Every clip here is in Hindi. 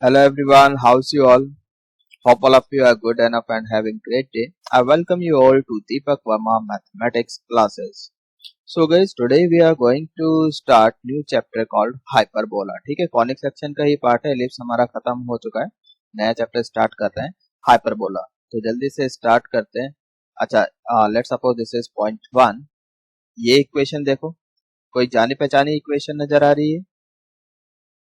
Hello everyone, how's you all? Hope all of you are good enough and having great day. I welcome you all to Deepak Verma Mathematics classes. So guys, today we are going to start new chapter called Hyperbola. ठीक है, कॉनिक सेक्शन का ही पार्ट है, एलिप्स हमारा खत्म हो चुका है, नया चैप्टर स्टार्ट कर रहे हैं हाइपरबोला। तो जल्दी से स्टार्ट करते हैं। अच्छा, let's suppose this is point 1। ये इक्वेशन देखो, कोई जानी पहचानी इक्वेशन नजर आ रही है?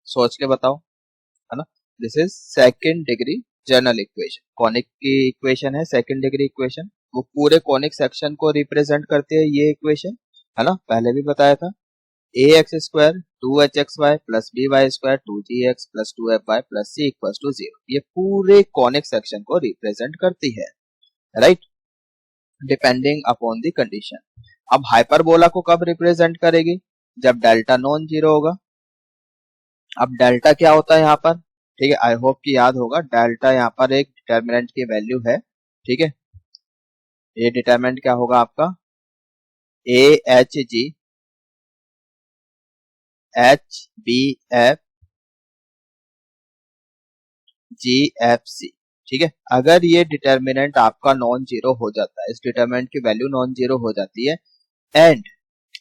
सोच के बताओ, है ना। This is second degree general equation, conic की इक्वेशन है, सेकेंड डिग्री इक्वेशन। वो पूरे कॉनिक सेक्शन को रिप्रेजेंट करती है ये इक्वेशन, है ना, पहले भी बताया था। A X square 2hxy plus B Y square 2gx plus 2fy plus c equals to 0, ये पूरे कॉनिक सेक्शन को रिप्रेजेंट करती है, right, depending upon the condition. अब हाइपरबोला को कब रिप्रेजेंट करेगी? जब डेल्टा नॉन जीरो होगा। अब डेल्टा क्या होता है यहाँ पर? ठीक है, आई होप कि याद होगा, डेल्टा यहाँ पर एक डिटर्मिनेंट की वैल्यू है। ठीक है, ये डिटर्मिनेंट क्या होगा आपका? A H G H B F G F C. ठीक है, अगर ये डिटर्मिनेंट आपका नॉन जीरो हो जाता है, इस डिटर्मिनेंट की वैल्यू नॉन जीरो हो जाती है, एंड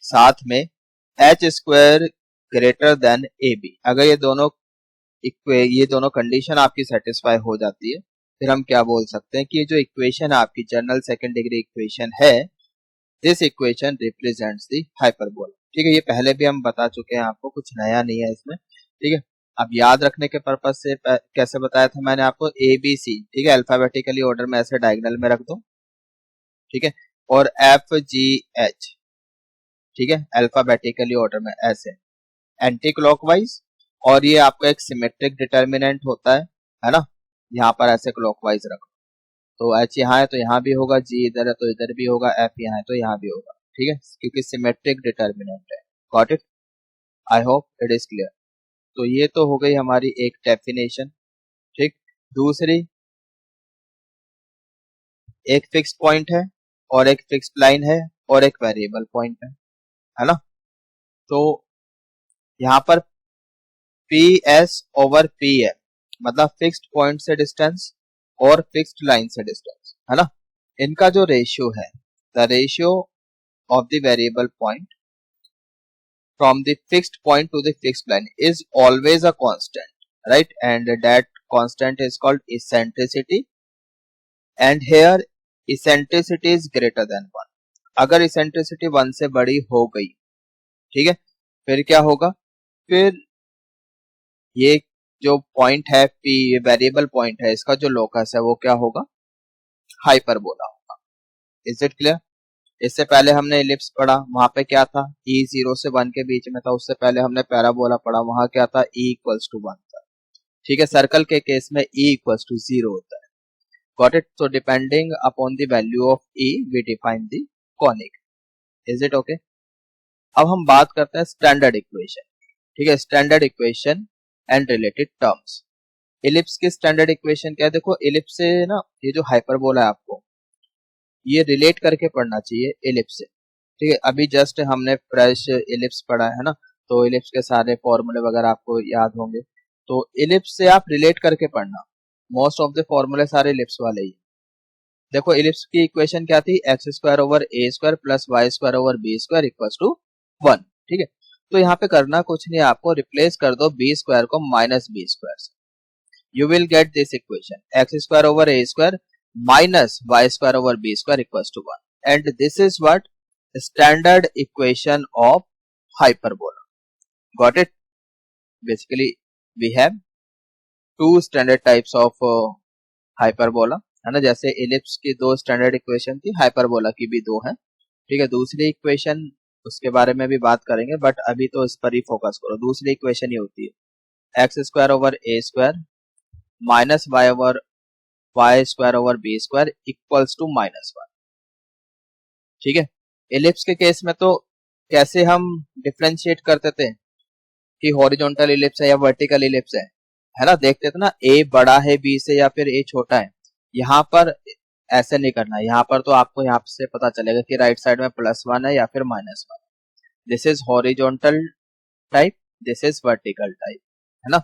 साथ में H square greater than A B, अगर ये दोनों कंडीशन आपकी सेटिस्फाई हो जाती है, फिर हम क्या बोल सकते हैं कि ये जो इक्वेशन आपकी जनरल सेकंड डिग्री इक्वेशन है, this equation represents the hyperbola. ठीक है, ये पहले भी हम बता चुके हैं आपको, कुछ नया नहीं है इसमें। ठीक है, अब याद रखने के पर्पज से कैसे बताया था मैंने आपको, ए बी सी, ठीक है, अल्फाबेटिकली ऑर्डर में ऐसे डायगोनल में रख दो। ठीक है, और एफ जी एच, ठीक है, अल्फाबेटिकली ऑर्डर में ऐसे एंटी क्लॉकवाइज, और ये आपका एक सिमेट्रिक डिटर्मिनेंट होता है ना, यहाँ पर ऐसे क्लॉकवाइज रखो। तो एच यहाँ है तो यहाँ भी होगा, जी इधर है तो इधर भी होगा, एफ यहाँ है तो यहाँ भी होगा। ठीक है, क्योंकि सिमेट्रिक डिटर्मिनेंट है। Got it? I hope it is clear. तो ये तो हो गई हमारी एक डेफिनेशन। ठीक, दूसरी, एक फिक्स्ड पॉइंट है और एक फिक्स्ड लाइन है और एक वेरिएबल पॉइंट है ना। तो यहाँ पर पी एस ओवर पी है, मतलब फिक्स्ड पॉइंट से डिस्टेंस और फिक्स्ड लाइन से डिस्टेंस, है ना। इनका जो रेशियो है, the ratio of the variable point from the fixed point to the fixed line is always a constant, right, and that constant is called eccentricity, and here eccentricity is greater than 1। अगर eccentricity 1 से बड़ी हो गई, ठीक है, फिर क्या होगा? फिर ये जो पॉइंट है P, ये वेरिएबल पॉइंट है, इसका जो लोकस है वो क्या होगा? हाइपरबोला होगा। Is it clear? इससे पहले हमने इलिप्स पढ़ा, वहां पे क्या था? E 0 से 1 के बीच में था। उससे पहले हमने पैराबोला पढ़ा, वहां क्या था? E इक्वल्स टू 1 था। ठीक है, सर्कल के केस में E इक्वल्स टू 0 होता है। Got it? So depending upon the value of E we define the conic. Is it okay? अब हम बात करते हैं स्टैंडर्ड इक्वेशन। ठीक है, standard equation and related terms. Ellipse की स्टैंडर्ड इक्वेशन क्या है? देखो, इलिप्स से ना, ये जो हाइपरबोला है आपको ये रिलेट करके पढ़ना चाहिए इलिप्स से। ठीक है, अभी जस्ट हमने फ्रेश इलिप्स पढ़ा है ना, तो इलिप्स के सारे फॉर्मूले वगैरह आपको याद होंगे। तो इलिप्स से आप रिलेट करके पढ़ना, मोस्ट ऑफ द फॉर्मूले सारे इलिप्स वाले ही। देखो, इलिप्स की इक्वेशन क्या थी? X square over A square plus Y square over B square equals to 1। ठीक है, तो यहाँ पे करना कुछ नहीं, आपको रिप्लेस कर दो बी स्क्वायर को माइनस बी स्क्वायर से। You will get this equation, x square over a square minus y square over b square equals to 1, and this is what standard equation of hyperbola. Got it? Basically we have two standard types of hyperbola, है ना। जैसे ellipse की दो स्टैंडर्ड इक्वेशन थी, हाइपरबोला की भी दो है। ठीक है, दूसरी इक्वेशन उसके बारे में भी बात करेंगे, बट अभी तो इस पर ही फोकस करो। दूसरी इक्वेशन ये होती है x square over A square minus Y over Y square over B square equals to -1। ठीक है, इलिप्स के केस में तो कैसे हम डिफरेंशिएट करते थे कि हॉरिजॉन्टल इलिप्स है या वर्टिकल इलिप्स है ना, देखते थे ना, ए बड़ा है बी से या फिर ए छोटा है। यहाँ पर ऐसे नहीं करना, यहाँ पर तो आपको यहाँ से पता चलेगा कि राइट साइड में +1 है या फिर -1। This is horizontal type, this is vertical type, है ना।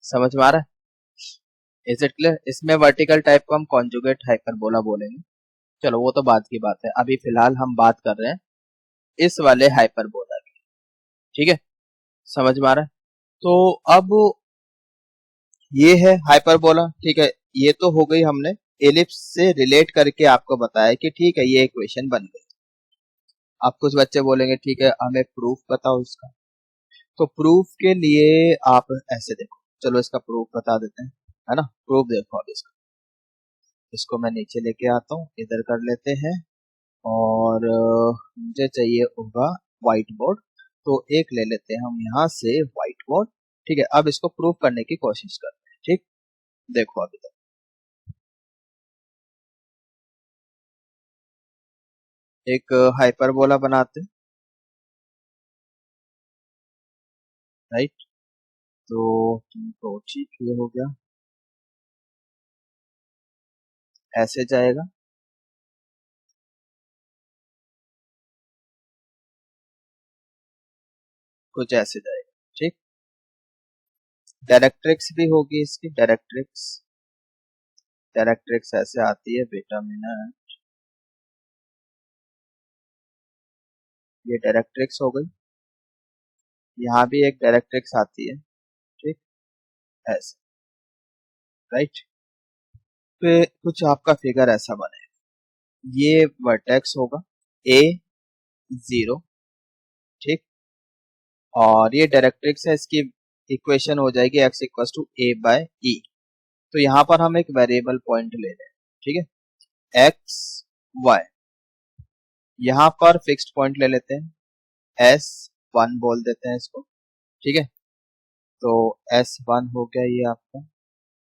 समझ में आ रहा है? Is it clear? इसमें वर्टिकल टाइप को हम कॉन्जुगेट हाइपरबोला बोलेंगे। चलो वो तो बाद की बात है, अभी फिलहाल हम बात कर रहे हैं इस वाले हाइपरबोला की। ठीक है, समझ में आ रहा है? तो अब ये है हाइपरबोला। ठीक है, ये तो हो गई, हमने एलिप्स से रिलेट करके आपको बताया कि ठीक है ये इक्वेशन बन गई। अब कुछ बच्चे बोलेंगे ठीक है हमें प्रूफ बताओ इसका। तो प्रूफ के लिए आप ऐसे देखो, चलो इसका प्रूफ बता देते हैं, है ना। प्रूफ देखो अब इसका, इसको मैं नीचे लेके आता हूँ, इधर कर लेते हैं। और मुझे चाहिए होगा व्हाइट बोर्ड, तो एक ले लेते हैं हम यहाँ से व्हाइट बोर्ड। ठीक है, अब इसको प्रूफ करने की कोशिश करते हैं। ठीक, देखो अभी तक एक हाइपरबोला बनाते हैं, राइट। तो ठीक ये हो गया, ऐसे जाएगा, कुछ ऐसे जाएगा। ठीक, डायरेक्ट्रिक्स भी होगी इसकी, डायरेक्ट्रिक्स, डायरेक्ट्रिक्स ऐसे आती है बेटा मिनट, ये डायरेक्ट्रिक्स हो गई। यहाँ भी एक डायरेक्ट्रिक्स आती है, ठीक, ऐसे, राइट। फिर कुछ आपका फिगर ऐसा बने, ये वर्टेक्स होगा A0, ठीक, और ये डायरेक्ट्रिक्स है, इसकी इक्वेशन हो जाएगी x इक्वल टू A/E। तो यहाँ पर हम एक वेरिएबल पॉइंट ले लें, ठीक है, x y, यहाँ पर फिक्स्ड पॉइंट ले लेते हैं, S1 बोल देते हैं इसको। ठीक है, तो S1 हो गया ये आपका,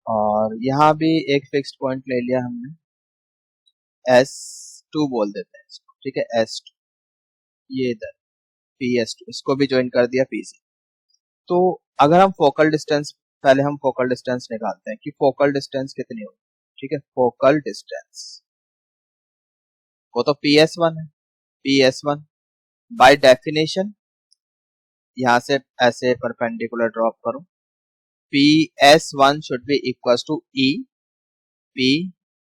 और यहाँ भी एक फिक्स्ड पॉइंट ले लिया हमने, S2 बोल देते हैं इसको। ठीक है, S2, ये इधर PS2, इसको भी ज्वाइन कर दिया P से। तो अगर हम फोकल डिस्टेंस, पहले हम फोकल डिस्टेंस निकालते हैं कि फोकल डिस्टेंस कितनी होगी। ठीक है, फोकल डिस्टेंस वो तो PS1 है, PS1 बाय डेफिनेशन, यहाँ से ऐसे परपेंडिकुलर ड्रॉप करो, PS1 should be equal to E, P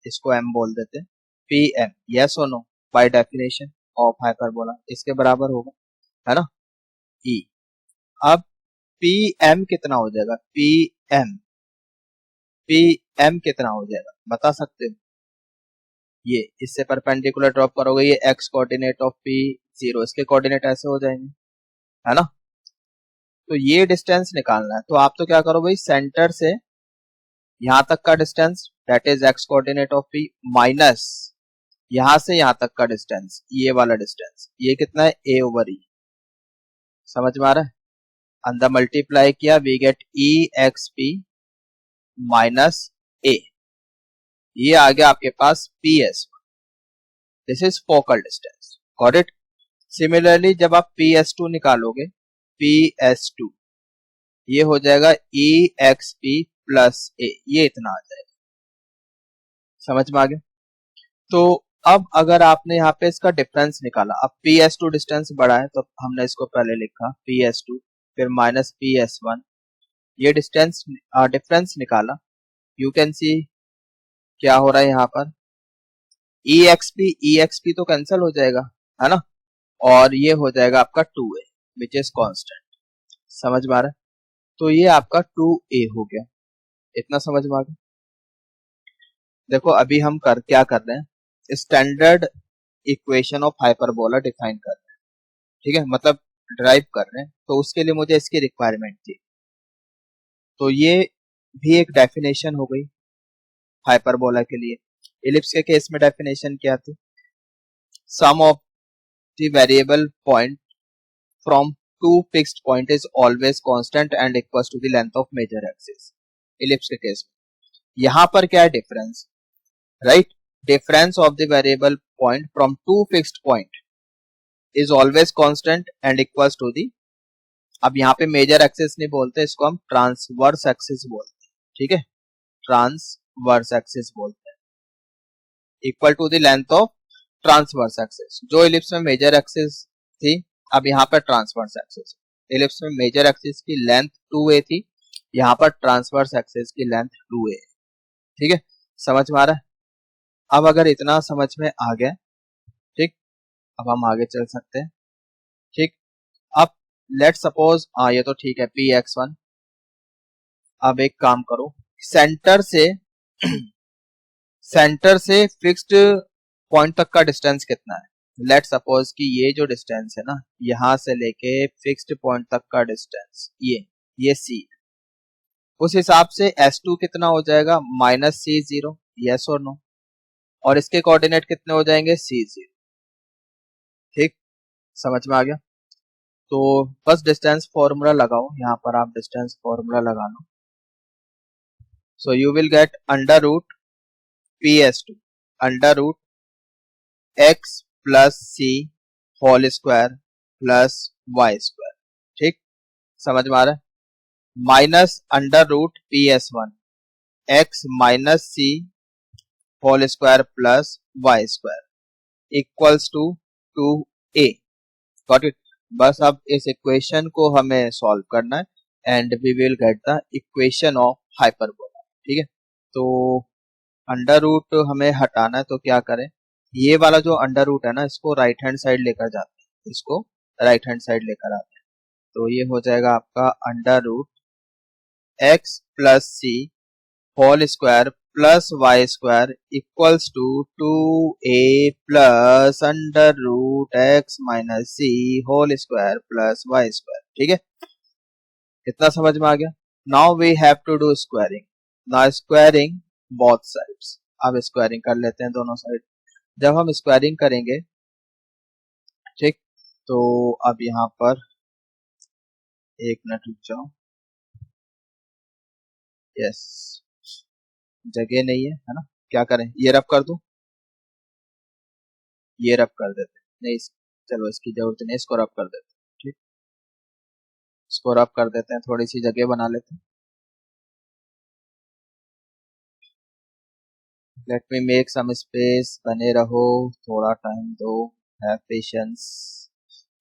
इसको M बोल देते हैं, PM, यस और no, by definition of hyperbola इसके बराबर होगा, है ना, E। अब PM कितना हो जाएगा, PM कितना हो जाएगा बता सकते हो? ये इससे परपेंडिकुलर ड्रॉप करोगे, ये x कोऑर्डिनेट ऑफ P0, इसके कोऑर्डिनेट ऐसे हो जाएंगे, है ना। तो ये डिस्टेंस निकालना है, तो आप तो क्या करो भाई, सेंटर से यहाँ तक का distance that is x coordinate of P minus यहाँ से यहाँ तक का डिस्टेंस, ये वाला डिस्टेंस, ये कितना है A/E। समझ में आ रहा है? अंदर मल्टीप्लाई किया, we get EXP minus A, ये आ गया आपके पास PS। This is focal distance, got it. Similarly जब आप PS2 निकालोगे, PS2 ये हो जाएगा EXP प्लस A, ये इतना आ जाएगा। समझ में आ गया? तो अब अगर आपने यहाँ पे इसका डिफरेंस निकाला, अब PS2 डिस्टेंस बड़ा है तो हमने इसको पहले लिखा PS2 फिर माइनस PS1, ये डिस्टेंस डिफरेंस निकाला, यू कैन सी क्या हो रहा है यहाँ पर, EXP तो कैंसिल हो जाएगा, है ना, और ये हो जाएगा आपका 2A विच इज कांस्टेंट। समझ में आ रहा है? तो ये आपका 2A हो गया, इतना समझ में आ गया। देखो अभी हम क्या कर रहे हैं, standard equation of hyperbola define कर रहे हैं। ठीक है, मतलब ड्राइव कर रहे हैं, तो उसके लिए मुझे इसकी रिक्वायरमेंट थी। तो ये भी एक डेफिनेशन हो गई हाइपरबोला के लिए। इलिप्स के केस में डेफिनेशन क्या थी, sum of the variable point from two fixed point is always constant and equals to the length of major axis. Ellipse के केस में यहाँ पर क्या है difference, right, difference of the variable point from two fixed point is always constant and equals to the, अब यहाँ पे मेजर एक्सिस नहीं बोलते, इसको हम ट्रांसवर्स एक्सिस बोलते हैं। ठीक है, ट्रांसवर्स एक्सिस बोलते हैं, equal to the length of transverse axis. जो इलिप्स में मेजर एक्सिस थी, अब यहाँ पे ट्रांसवर्स एक्सिस, इलिप्स में मेजर एक्सिस की लेंथ 2A थी, यहाँ पर ट्रांसवर्स एक्सिस की लेंथ 2a, ठीक है, समझ में आ रहा है। अब अगर इतना समझ में आ गया, ठीक, अब हम आगे चल सकते हैं, ठीक। अब लेट सपोज, हाँ ये तो ठीक है, px1। अब एक काम करो, सेंटर से सेंटर से फिक्स्ड पॉइंट तक का डिस्टेंस कितना है। लेट सपोज कि ये जो डिस्टेंस है ना, यहां से लेके फिक्स्ड पॉइंट तक का डिस्टेंस ये c, उस हिसाब से s2 कितना हो जाएगा, -c0, यस और नो, और इसके कोऑर्डिनेट कितने हो जाएंगे, c0, ठीक, समझ में आ गया। तो बस डिस्टेंस फॉर्मूला लगाओ, यहाँ पर आप डिस्टेंस फॉर्मूला लगा लो। So you will get under root ps2 under root x plus C whole square plus Y square, ठीक, समझ में आ रहा है, minus under root ps1 x minus C whole square plus Y square equals to 2a। Got it. बस अब इस इक्वेशन को हमें सॉल्व करना है and we will get the equation of hyperbola, ठीक है। तो अंडर रूट हमें हटाना है, तो क्या करें, ये वाला जो अंडर रूट है ना, इसको राइट हैंड साइड लेकर जाते हैं, इसको राइट हैंड साइड लेकर आते हैं, तो ये हो जाएगा आपका under root X plus C whole square plus Y square equals to 2a plus under root X minus C whole square plus Y square, ठीक है, इतना समझ में आ गया। Now we have to do squaring, now squaring both sides. अब स्क्वायरिंग कर लेते हैं दोनों साइड। जब हम स्क्वायरिंग करेंगे, ठीक, तो अब यहाँ पर एक मिनट रुक जाओ, यस, जगह नहीं है ना, क्या करें, ये रब कर दूं, ये रब कर देते हैं, नहीं चलो इसकी जरूरत नहीं, इसको रब कर देते हैं, ठीक, इसको रब कर देते हैं, थोड़ी सी जगह बना लेते हैं। Let me make some space, बने रहो, थोड़ा टाइम दो, हैव पेशेंस,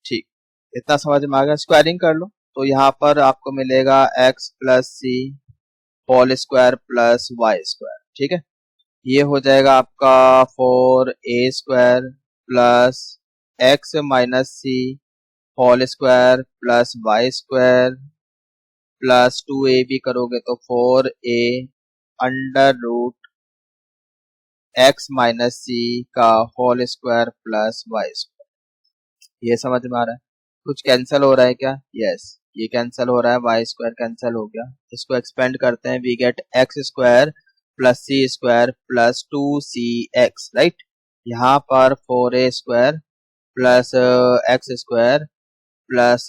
ठीक, इतना समझ में आ गया। स्क्वायरिंग कर लो, तो यहाँ पर आपको मिलेगा x plus C whole square plus Y square, ठीक है, ये हो जाएगा आपका 4a square plus X minus C whole square plus Y square plus 2a भी करोगे तो 4a under root X minus C का whole square plus Y square. ये समझ में आ रहा है, कुछ कैंसिल हो रहा है क्या, यस, ये कैंसिल हो रहा है, वाई स्क्वायर कैंसिल हो गया, इसको एक्सपेंड करते हैं, we get X square plus C square plus 2cx, right, यहाँ पर 4a square plus X square plus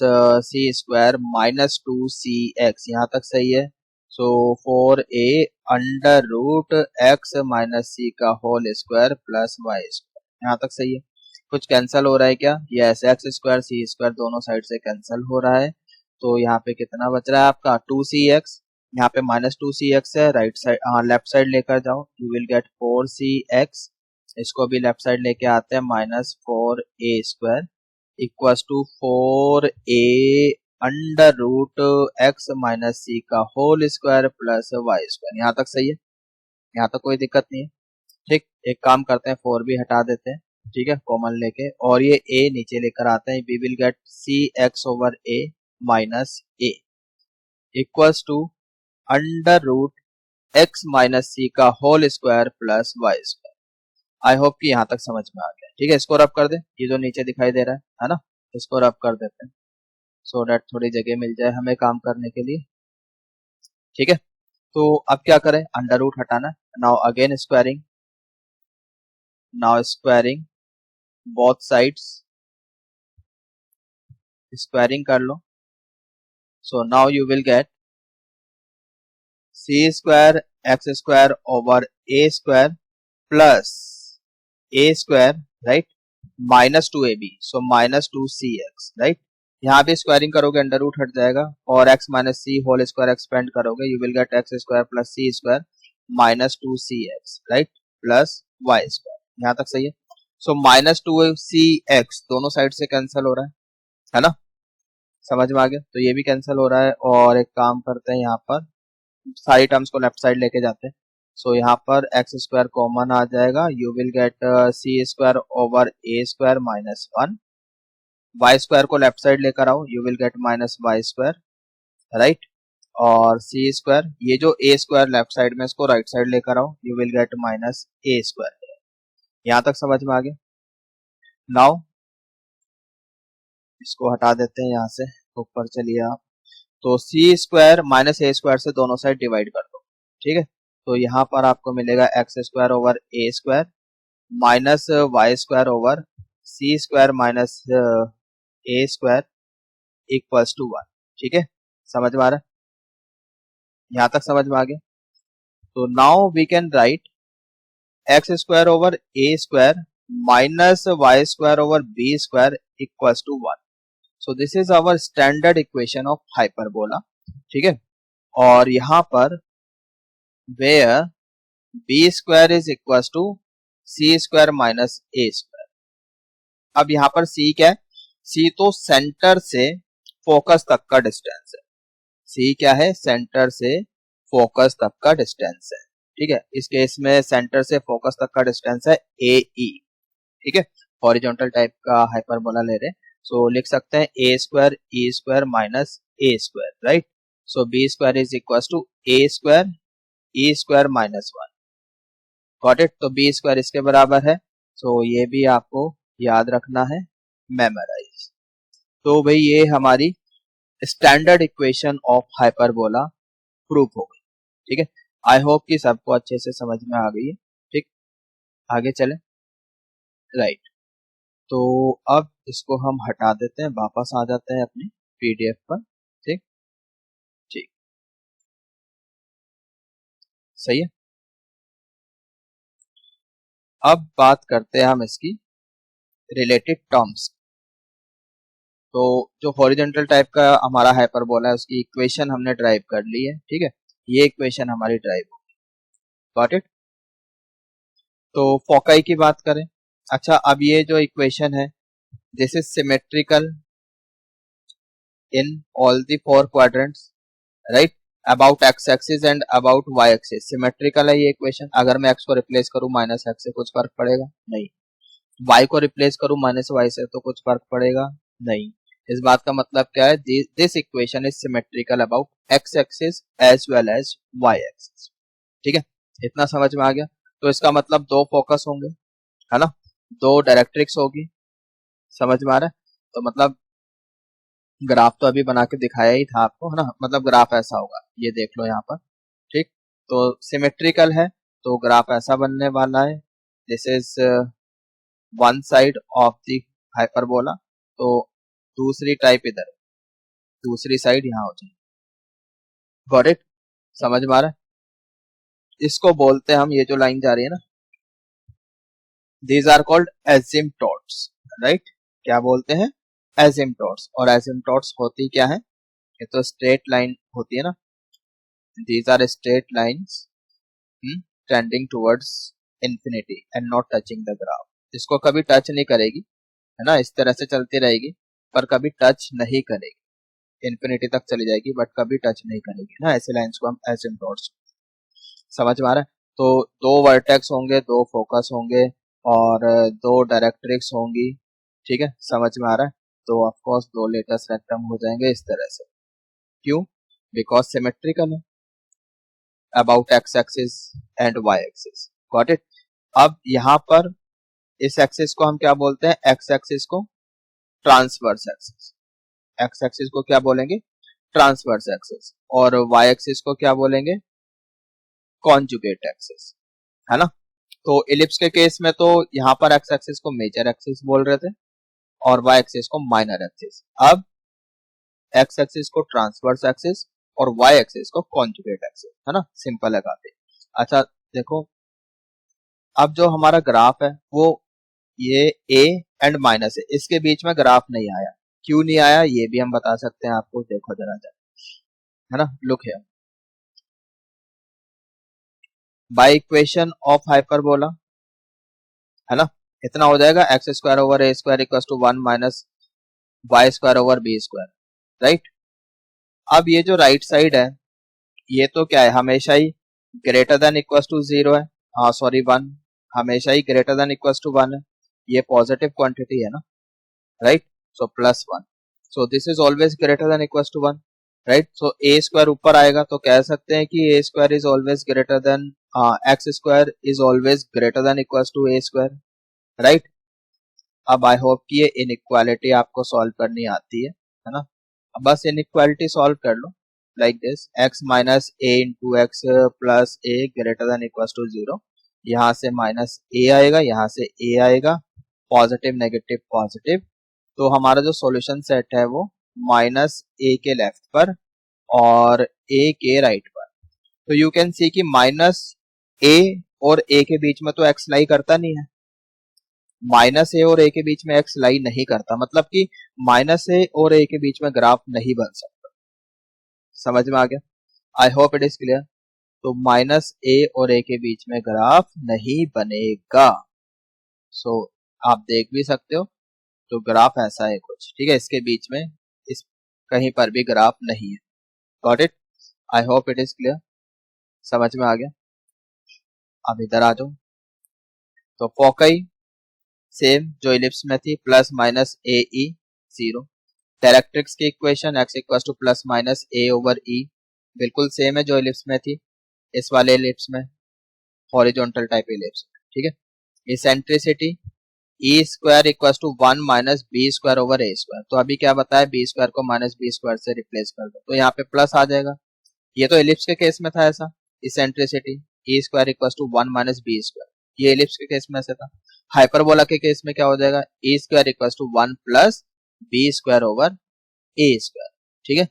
C square minus 2cx, यहाँ तक सही है। So 4a under root X minus C का whole square plus Y square, यहाँ तक सही है। कुछ कैंसिल हो रहा है क्या, यस, एक्स स्क्वायर सी स्क्वायर दोनों साइड से कैंसिल हो रहा है, तो यहाँ पे कितना बच रहा है आपका 2cx, यहाँ पे -2cx है, राइट साइड, हाँ लेफ्ट साइड लेकर जाओ, यू विल गेट 4cx, इसको भी लेफ्ट साइड लेके आते हैं, -4a square equals to 4a under root X minus C का whole square plus Y square, यहाँ तक सही है, यहाँ तक कोई दिक्कत नहीं है, ठीक। एक काम करते हैं, 4 भी हटा देते हैं, ठीक है, कॉमन लेके, और ये a नीचे लेकर आते हैं, we will get cx over a minus a equals to under root X minus C का whole square plus Y square. I hope कि यहाँ तक समझ में आ गया, ठीक है, इसको रब कर दे, ये जो नीचे दिखाई दे रहा है ना, इसको रब कर देते हैं, सो दैट थोड़ी जगह मिल जाए हमें काम करने के लिए, ठीक है। तो अब क्या करें, अंडर रूट हटाना, now again squaring, now squaring both sides, squaring कर लो, so now you will get C square X square over A square plus a square, right, -2ab, so -2cx, right, यहाँ भी स्क्वायरिंग करोगे अंडर रूट हट जाएगा, और x minus C whole square expand करोगे, you will get X square plus C square -2cx, right, plus Y square, यहाँ तक सही है। सो -2cx दोनों साइड से कैंसिल हो रहा है ना, समझ में आ गया, तो ये भी कैंसिल हो रहा है, और एक काम करते हैं यहाँ पर सारी टर्म्स को लेफ्ट साइड लेके जाते हैं। सो यहाँ पर एक्स स्क्वायर कॉमन आ जाएगा, you will get C square over A square minus 1। Y square को लेफ्ट साइड लेकर आओ, you will get minus Y square, right. और सी स्क्वायर, ये जो ए स्क्वायर लेफ्ट साइड में, इसको राइट साइड लेकर आओ, you will get minus A square. यहाँ तक समझ में आ गया। नाउ इसको हटा देते हैं यहाँ से, ऊपर चलिए आप। तो सी स्क्वायर माइनस ए स्क्वायर से दोनों साइड डिवाइड कर दो, ठीक है। तो यहाँ पर आपको मिलेगा X square over A square minus Y square over C square minus A square equals to 1, ठीक है। समझ में आ रहा है? यहाँ तक समझ में आ गया। तो now we can write X square over A square minus Y square over B square equals to 1। So this is our standard equation of hyperbola, ठीक है। और यहाँ पर where B square is equals to C square minus A square. अब यहाँ पर सी क्या है? सी तो सेंटर से फोकस तक का डिस्टेंस है। सी क्या है? सेंटर से फोकस तक का डिस्टेंस है, ठीक है। इस केस में सेंटर से फोकस तक का डिस्टेंस है ए ई, ठीक है। हॉरिजॉन्टल टाइप का हाइपरबोला ले रहे हैं, सो लिख सकते हैं A square E square minus A square, right. So B square is equal to A square E square minus 1। Got it? तो बी स्क्वायर इसके बराबर है, सो ये भी आपको याद रखना है, मेमोराइज। तो भाई ये हमारी standard equation of hyperbola proof हो गई, ठीक है। आई होप कि सबको अच्छे से समझ में आ गई है, ठीक। आगे चले, राइट। तो अब इसको हम हटा देते हैं, वापस आ जाते हैं अपनी पीडीएफ पर, ठीक ठीक, सही है। अब बात करते हैं हम इसकी रिलेटेड टर्म्स। तो जो हॉरिजॉन्टल टाइप का हमारा हाइपरबोला है, उसकी इक्वेशन हमने ड्राइव कर ली है, ठीक है। ये इक्वेशन हमारी ड्राइव होगी, गॉट इट। तो फोकाई की बात करें, अच्छा, अब ये जो इक्वेशन है, this is symmetrical in all the 4 quadrants, right. About X axis and about Y axis symmetrical है ये इक्वेशन। अगर मैं एक्स को रिप्लेस करूं माइनस एक्स से, कुछ फर्क पड़ेगा? नहीं। वाई को रिप्लेस करूं माइनस वाई से, तो कुछ फर्क पड़ेगा? नहीं। इस बात का मतलब क्या है? This equation is symmetrical about X axis as well as Y axis, ठीक है। इतना समझ में आ गया। तो इसका मतलब 2 फोकस होंगे, है ना, 2 डायरेक्ट्रिक्स होगी, समझ में आ रहा है? तो मतलब ग्राफ तो अभी बना के दिखाया ही था आपको, है ना। मतलब ग्राफ ऐसा होगा, ये देख लो यहाँ पर, ठीक। तो सिमेट्रिकल है, तो ग्राफ ऐसा बनने वाला है। This is one side of the hyperbola, तो दूसरी टाइप इधर, दूसरी साइड यहाँ हो जाएगी, गॉट इट? समझ में आ रहा है? इसको बोलते हैं हम, ये जो लाइन जा रही है ना, दीज आर कॉल्ड एसिम्पटोट्स, राइट। क्या बोलते हैं? एसिम्पटोट्स। और एसिम्पटोट्स होती क्या है? ये तो स्ट्रेट लाइन होती है ना, these are straight lines tending towards infinity and not touching the graph। इसको कभी टच नहीं करेगी, है ना, इस तरह से चलती रहेगी, पर कभी टच नहीं करेगी, इन्फिनिटी तक चली जाएगी बट कभी टच नहीं करेगी, ना। ऐसे लाइंस को हम एसिम्पटोट्स, समझ में आ रहा है? तो 2 वर्टेक्स होंगे, 2 फोकस होंगे और 2 डायरेक्ट्रिक्स होंगी, ठीक है। समझ में आ रहा है? तो ऑफ कोर्स 2 लेटेस्ट रेक्टम हो जाएंगे इस तरह से। क्यों? बिकॉज सिमेट्रिकल है about X axis and Y axis, got it. अब यहाँ पर इस एक्सिस को हम क्या बोलते हैं? एक्स एक्सिस को ट्रांसवर्स एक्सिस। एक्स एक्सिस को क्या बोलेंगे? Transverse axis. और वाई एक्सिस को क्या बोलेंगे? कॉन्जुगेट एक्सिस, है ना। तो इलिप्स के केस में तो यहाँ पर एक्स एक्सिस को मेजर एक्सिस बोल रहे थे और वाई एक्सिस को माइनर एक्सिस। अब एक्स एक्सिस को ट्रांसवर्स एक्सिस और वाई एक्सिस को कॉन्जुगेट एक्सिस, है ना। सिंपल है काफी। अच्छा देखो, अब जो हमारा ग्राफ है वो ये ए एंड माइनस है, इसके बीच में ग्राफ नहीं आया। क्यों नहीं आया ये भी हम बता सकते हैं आपको, देखो जरा जरा, है ना। Look here, by equation of hyperbola, है ना, इतना हो जाएगा X square over A square equals to 1 minus Y square over B square, right. अब ये जो राइट साइड है ये तो क्या है, हमेशा ही ग्रेटर देन इक्वल टू 0 है, हाँ सॉरी 1, हमेशा ही ग्रेटर देन इक्वल टू 1 है, ये पॉजिटिव क्वांटिटी है ना, right, so +1, so this is always greater than equal to 1, right, so a square ऊपर आएगा तो कह सकते हैं कि a square is always greater than x square is always greater than equal to A square, right. अब आई होप कि ये इनइक्वालिटी आपको सॉल्व करनी आती है ना, अब बस इनइक्वालिटी सॉल्व कर लो like this, x minus a into x plus a greater than equal to 0, यहाँ से माइनस ए आएगा, यहाँ से ए आएगा, पॉजिटिव नेगेटिव पॉजिटिव, तो हमारा जो सॉल्यूशन सेट है वो माइनस ए के लेफ्ट पर और ए के राइट पर, तो यू कैन सी कि माइनस ए और ए के बीच में तो एक्स लाई करता नहीं है, माइनस ए और ए के बीच में एक्स लाई नहीं करता, मतलब कि माइनस ए और ए के बीच में ग्राफ नहीं बन सकता, समझ में आ गया, आई होप इट इज क्लियर। तो माइनस ए और ए के बीच में ग्राफ नहीं बनेगा, सो आप देख भी सकते हो, तो ग्राफ ऐसा है कुछ, ठीक है, इसके बीच में इस कहीं पर भी ग्राफ नहीं है, got it, I hope it is clear, समझ में आ गया। अब इधर आ जाओ, तो फोकई सेम जो इलिप्स में थी, plus minus a e 0, directrix की equation x equal to plus minus a over e बिल्कुल सेम है जो इलिप्स में थी, इस वाले इलिप्स में, हॉरिजॉन्टल टाइप इलिप्स, ठीक है। Eccentricity E square equal to 1 minus B square over A square, तो अभी क्या बताया, बी स्क्वायर को माइनस बी स्क्वायर से रिप्लेस कर दो, तो यहाँ पे प्लस आ जाएगा, ये तो इलिप्स के केस में था ऐसा, eccentricity E square equal to 1 minus B square, ये इलिप्स के केस में ऐसा था। हाइपरबोला के केस में क्या हो जाएगा, a square equal to 1 plus b square over A square, ठीक है,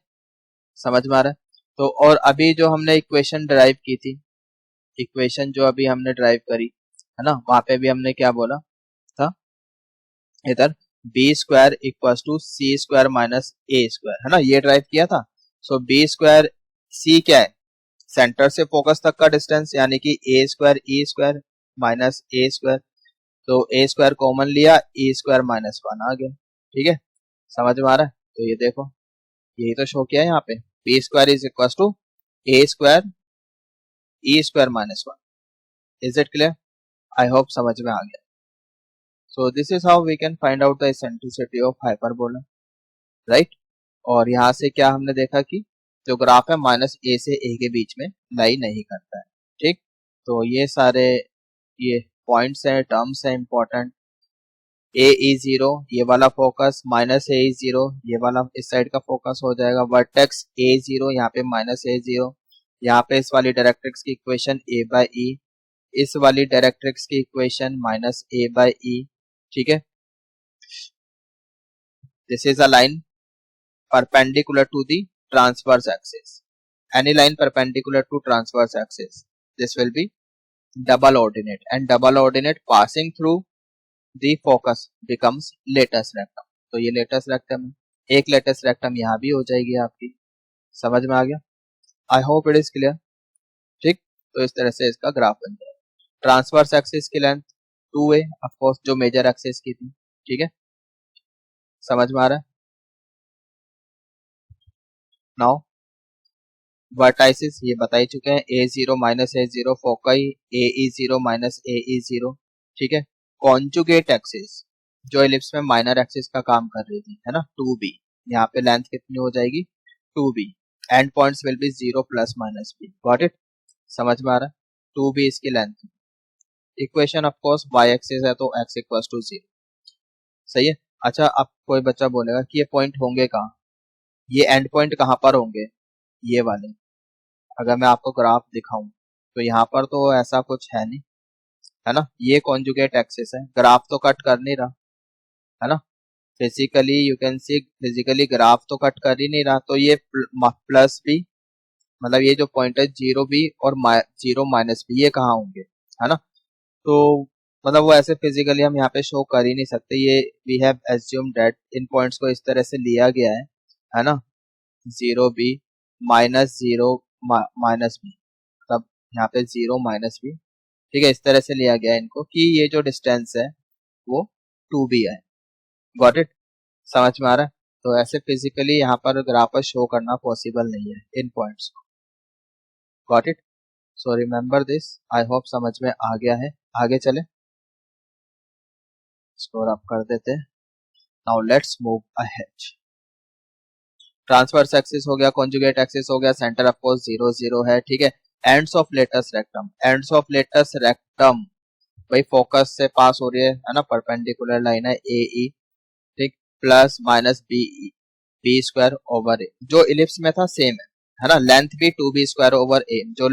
समझ में आ रहा है। तो और अभी जो हमने इक्वेशन ड्राइव की थी, इक्वेशन जो अभी हमने ड्राइव करी है ना, वहां पे भी हमने क्या बोला था, इधर b square equal to C square minus A square, है ना, ये ड्राइव किया था। सो बी स्क्वायर, सी क्या है, सेंटर से फोकस तक का डिस्टेंस, यानी कि a square E square minus A square, तो ए स्क्वायर कॉमन लिया, ई स्क्वायर माइनस 1 आ गया, ठीक है, समझ में आ रहा है। तो ये देखो, यही तो शो किया है यहाँ पे, b square is equal to A square E square minus 1, is it clear, I hope समझ में आ गया। So this is how we can find out the eccentricity of hyperbola, right. और यहाँ से क्या हमने देखा कि जो ग्राफ है माइनस ए से ए के बीच में लाई नहीं करता है, ठीक, तो ये सारे ये पॉइंट्स हैं, टर्म्स हैं इंपॉर्टेंट, ए ई 0 ये वाला फोकस, माइनस ए ई 0 ये वाला इस साइड का फोकस हो जाएगा, वर्टेक्स ए 0 यहाँ पे माइनस ए 0, यहाँ पे इस वाली डायरेक्ट्रिक्स की इक्वेशन ए बाई ई, इस वाली डायरेक्ट्रिक्स की equation minus a by e, ठीक है, this is a line perpendicular to the transverse axis, any line perpendicular to transverse axis, this will be double ordinate, and double ordinate passing through the focus becomes latus rectum, तो ये latus rectum है, एक latus rectum यहाँ भी हो जाएगी आपकी, समझ में आ गया, आई होप इट इज क्लियर, ठीक, तो इस तरह से इसका ग्राफ बन जाएगा। ट्रांसवर्स एक्सिस की लेंथ 2a, ऑफ कोर्स जो मेजर एक्सिस की थी, ठीक है, समझ में आ रहा है। नाउ वर्टाइसिस ये बता ही चुके हैं, ए 0 minus A 0 फोकई, A e 0 minus a e 0, ठीक है। कॉन्जुगेट एक्सिस जो इलिप्स में माइनर एक्सिस का काम कर रही थी, है ना, 2b, यहाँ पे लेंथ कितनी हो जाएगी 2b, and points will be 0 plus minus b, got it, समझ में आ रहा है, 2b इसकी length, equation of course y axis है तो x इक्वल्स टू 0, सही है। अच्छा, अब कोई बच्चा बोलेगा कि ये पॉइंट होंगे कहाँ, ये एंड पॉइंट कहाँ पर होंगे, ये वाले, अगर मैं आपको ग्राफ दिखाऊं तो यहाँ पर तो ऐसा कुछ है नहीं, है ना, ये कॉन्जुगेट एक्सिस है, ग्राफ तो कट कर नहीं रहा, है ना, physically you can see, physically graph तो कट कर ही नहीं रहा, तो ये प्लस भी, मतलब ये जो पॉइंट है 0b और 0 माइनस b, ये कहाँ होंगे, है ना, तो मतलब वो ऐसे फिजिकली हम यहाँ पे शो कर ही नहीं सकते, ये वी हैव एज्यूम्ड दैट इन पॉइंट्स को इस तरह से लिया गया है ना, 0b माइनस 0 माइनस b, तब यहाँ पे 0 माइनस b, ठीक है, इस तरह से लिया गया है इनको कि ये जो डिस्टेंस है वो 2b है, गॉट इट, समझ में आ रहा है। तो ऐसे फिजिकली यहाँ पर ग्राफ पर शो करना पॉसिबल नहीं है इन पॉइंट्स को, got it? So remember this, I hope समझ में आ गया है। आगे चले, स्कोर अप कर देते हैं। Now let's move ahead. Transverse axis हो गया, कॉन्जुगेट एक्सिस हो गया, सेंटर ऑफ फोर्स 0 0 है, ठीक है। Ends of latus rectum, ends of latus rectum भाई फोकस से पास हो रही है ना, परपेंडिकुलर लाइन है ए ई, ठीक, plus minus b e, b square over a, जो इलिप्स में था सेम है ना, लेंथ भी 2b स्क्वायर ओवर ए, जो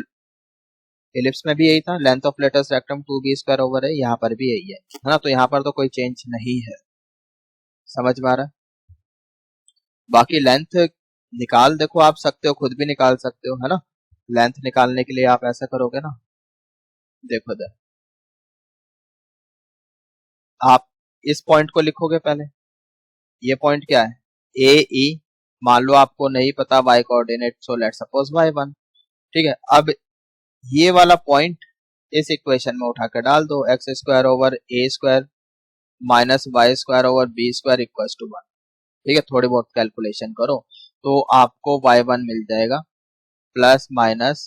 इलिप्स में भी यही था, length of latus rectum 2b square over a, यहाँ पर भी यही है ना, तो यहाँ पर तो कोई चेंज नहीं है, समझ में आ रहा है? बाकी लेंथ निकाल देखो आप सकते हो, खुद भी निकाल सकते हो, है ना। लेंथ निकालने के लिए आप ऐसा करोगे ना, देखो दे, आप इस पॉइंट को लिखोगे पहले, ये पॉइंट क्या है, ए ई, मान लो आपको नहीं पता y coordinate, so let's suppose y1, ठीक है। अब ये वाला पॉइंट इस इक्वेशन में उठा कर डाल दो, x square over A square minus Y square over B square equals to 1, ठीक है। थोड़ी बहुत कैलकुलेशन करो तो आपको y1 मिल जाएगा plus minus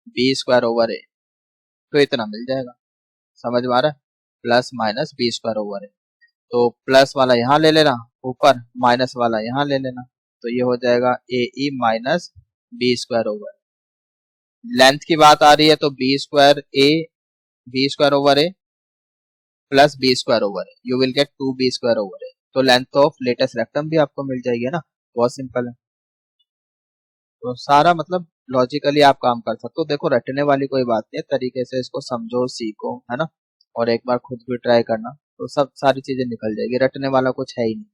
B square over a, तो इतना मिल जाएगा, समझ में आ रहा है, plus minus B square over a, तो प्लस वाला यहाँ ले लेना ऊपर, माइनस वाला यहाँ ले लेना, तो ये हो जाएगा a e minus B square over, length की बात आ रही है तो B square over a plus b square over a, you will get 2b square over a, तो लेंथ ऑफ लेटस रेक्टम भी आपको मिल जाएगी ना, बहुत सिंपल है। तो सारा मतलब लॉजिकली आप काम कर सकते हो, देखो रटने वाली कोई बात नहीं है, तरीके से इसको समझो सीखो, है ना, और एक बार खुद भी ट्राई करना, तो सब सारी चीजें निकल जाएगी, रटने वाला कुछ है ही नहीं,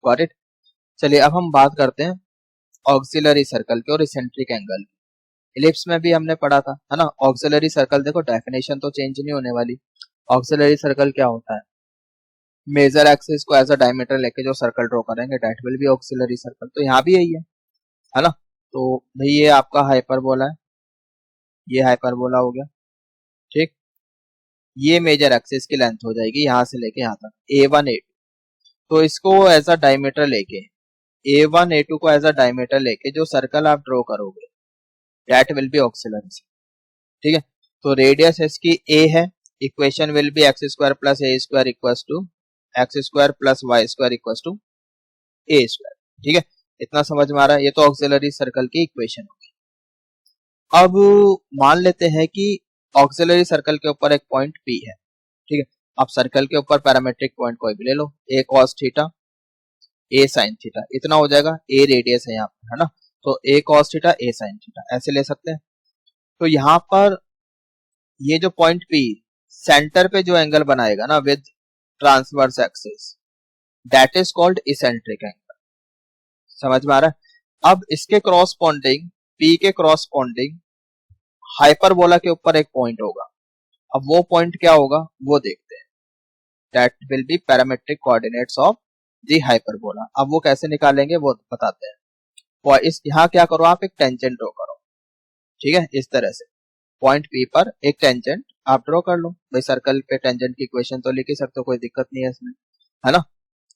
गॉट इट? चलिए अब हम बात करते हैं ऑक्सिलरी सर्कल के और इसेंट्रिक एंगल। इलिप्स में भी हमने पढ़ा था, है ना। ऑक्सिलरी सर्कल देखो, डेफिनेशन तो चेंज नहीं होने वाली। ऑक्सिलरी सर्कल क्या होता है, मेजर एक्सिस को एज अ डायमीटर लेके जो सर्कल ड्रॉ करेंगे that will be auxiliary circle, तो यहाँ भी यही है ना। तो भाई ये आपका हाइपरबोला है, ये हाइपरबोला हो गया, ठीक। ये मेजर एक्सिस की लेंथ हो जाएगी यहाँ से लेके यहाँ तक A1 A2, तो इसको एज अ डायमीटर लेके A1 A2 को एज अ डायमीटर लेके जो सर्कल आप ड्रॉ करोगे दैट विल बी ऑक्सिलरी, ठीक है। तो रेडियस इसकी A है, equation will be x square plus a square equals to x square plus Y square equals to A square, ठीक है। इतना समझ में आ रहा है, ये तो ऑक्सिलरी सर्कल की इक्वेशन होगी। अब मान लेते हैं कि ऑक्सिलरी सर्कल के ऊपर एक पॉइंट P है, ठीक है। अब सर्कल के ऊपर पैरामेट्रिक पॉइंट कोई भी ले लो, ए कॉस थीटा ए साइन थीटा, इतना हो जाएगा, ए रेडियस है यहाँ पर, है ना, तो ए कॉस थीटा ए साइन थीटा ऐसे ले सकते हैं। तो यहाँ पर ये जो पॉइंट P सेंटर पे जो एंगल बनाएगा ना with transverse axis that is called eccentric angle, समझ में आ रहा है। अब इसके क्रॉसपोंडिंग, P के क्रॉसपोंडिंग हाइपरबोला के ऊपर एक पॉइंट होगा, अब वो पॉइंट क्या होगा वो देखते हैं, that will be parametric coordinates of the hyperbola. अब वो कैसे निकालेंगे वो बताते हैं। और इस यहाँ क्या करो, आप एक टेंजेंट ड्रॉ करो, ठीक है, इस तरह से पॉइंट P पर एक टेंजेंट आप ड्रॉ कर लो, भाई सर्कल पे टेंजेंट की इक्वेशन तो लिख ही सकते हो, कोई दिक्कत नहीं है इसमें, है ना।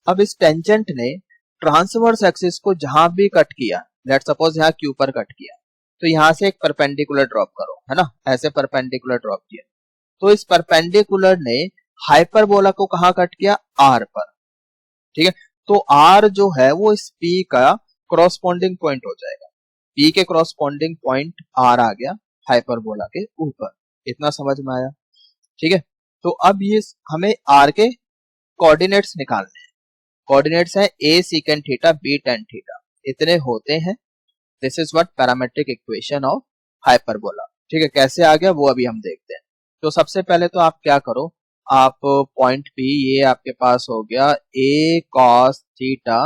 अब इस टेंजेंट ने ट्रांसवर्स एक्सिस को जहां भी कट किया, लेट्स सपोज यहाँ Q पर कट किया, तो यहाँ से एक परपेंडिकुलर ड्रॉप करो, है ना, ऐसे परपेंडिकुलर ड्रॉप किया, तो इस परपेंडिकुलर ने हाइपरबोला को कहाँ कट किया, R पर, ठीक है। तो R जो है वो इस P का क्रॉसपोंडिंग पॉइंट हो जाएगा, P के क्रॉसपोंडिंग पॉइंट R आ गया हाइपरबोला के ऊपर, इतना समझ में आया, ठीक है। तो अब ये हमें R के कोऑर्डिनेट्स निकालने हैं, कोऑर्डिनेट्स है a secant theta b tan theta, इतने होते हैं, this is what parametric equation of hyperbola, ठीक है। कैसे आ गया वो अभी हम देखते हैं। तो सबसे पहले तो आप क्या करो, आप पॉइंट P ये आपके पास हो गया a cos theta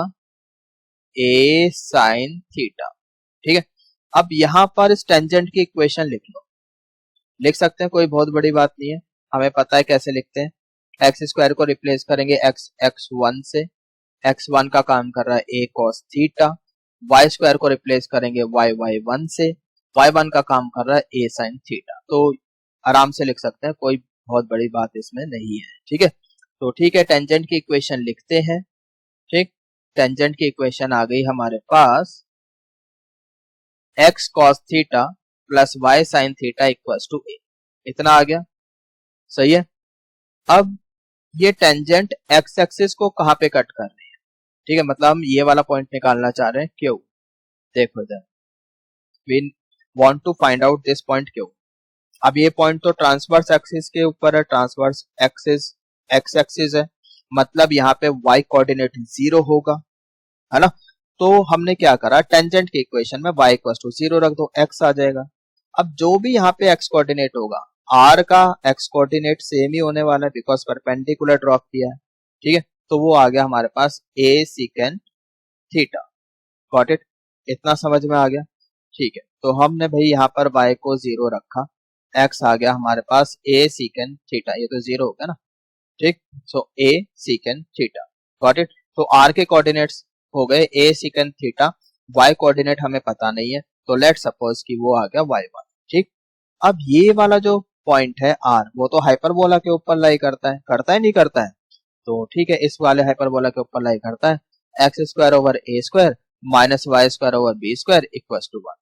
a sin theta, ठीक है। अब यहाँ पर इस टेंजेंट की इक्वेशन लिख लो, लिख सकते हैं, कोई बहुत बड़ी बात नहीं है, हमें पता है कैसे लिखते हैं। एक्स स्क्वायर को रिप्लेस करेंगे x1 से, x1 का काम कर रहा है a cos theta, y square को रिप्लेस करेंगे y1 से, y1 का काम कर रहा है a sin थीटा, तो आराम से लिख सकते हैं, कोई बहुत बड़ी बात इसमें नहीं है, ठीक है। तो ठीक है, टेंजेंट की इक्वेशन लिखते हैं, ठीक। टेंजेंट की इक्वेशन आ गई हमारे पास, x cos theta plus y sine theta equals to a, इतना आ गया। सही है। अब ये टेंजेंट एक्स एक्सिस को कहाँ पे कट कर रही है, ठीक है, मतलब हम ये वाला पॉइंट निकालना चाह रहे हैं क्यों। देखो इधर, we want to find out this point Q. अब ये पॉइंट तो ट्रांसवर्स एक्सिस के ऊपर है, ट्रांसवर्स एक्सिस एक्स एक्सिस है, मतलब यहाँ पे y कोऑर्डिनेट 0 होगा, है ना। तो हमने क्या करा, टेंजेंट के इक्वेशन में y इक्वल टू 0 रख दो, x आ जाएगा। अब जो भी यहाँ पे x कोऑर्डिनेट होगा, r का x कोऑर्डिनेट सेम ही होने वाला है बिकॉज परपेंडिकुलर ड्रॉप किया है, ठीक है। तो वो आ गया हमारे पास a secant theta. Got it, इतना समझ में आ गया। ठीक है, तो हमने भाई यहाँ पर y को 0 रखा, x आ गया हमारे पास a सीकेंट थीटा, ये तो 0 हो गया ना, ठीक। सो a secant theta, got it. तो r के कोऑर्डिनेट्स हो गए a secant theta, y coordinate हमें पता नहीं है, तो लेट सपोज कि वो आ गया y1, ठीक। अब ये वाला जो पॉइंट है r, वो तो हाइपरबोला के ऊपर लाई करता है नहीं करता है, तो ठीक है, इस वाले हाइपरबोला के ऊपर लाई करता है, x square over A square minus Y square over B square equal to 1,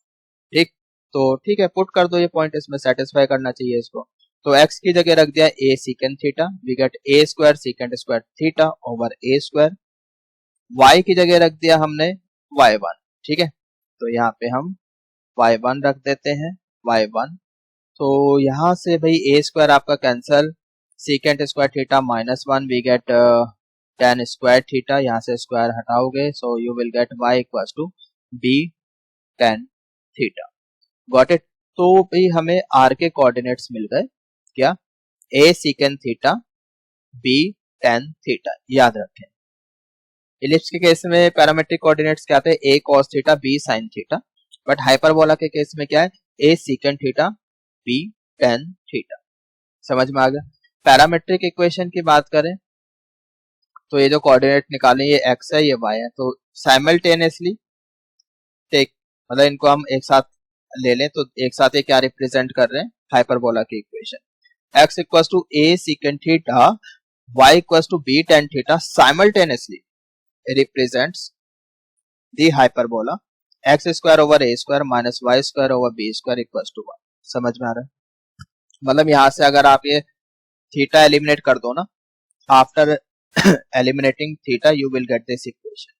ठीक। तो ठीक है, पुट कर दो ये पॉइंट, इसमें सेटिस्फाई करना चाहिए इसको। तो x की जगह रख दिया a secant theta, we get a square secant square theta over a square. y की जगह रख दिया हमने y1, ठीक है, तो यहाँ पे हम y1 रख देते हैं, y1। तो यहाँ से भाई a स्क्वायर आपका cancel, secant square theta minus 1, we get tan square theta, यहाँ से स्क्वायर हटाओगे, so you will get y equal to b tan theta. Got it. तो भाई हमें r के कोऑर्डिनेट्स मिल गए, क्या, a secant theta b tan theta, याद रखें। इलिप्स के केस में पैरामेट्रिक कोऑर्डिनेट्स क्या थे, a cos theta b sin theta, but hyperbola के केस में क्या है, a secant theta b tan theta. समझ में आ गया। पैरामेट्रिक इक्वेशन की बात करें तो ये जो कोऑर्डिनेट निकाले, ये x है ये y है, तो साइमल्टेनियसली टेक, मतलब इनको हम एक साथ ले लें तो एक साथ ये क्या रिप्रेजेंट कर रहे हैं, हाइपरबोला की equation. x equals to a secant theta, y equals to b tan theta simultaneously represents the hyperbola x square over a square minus y square over b square equals to 1। समझ में आ रहा है, मतलब यहां से अगर आप ये थीटा एलिमिनेट कर दो ना, after eliminating theta you will get this equation.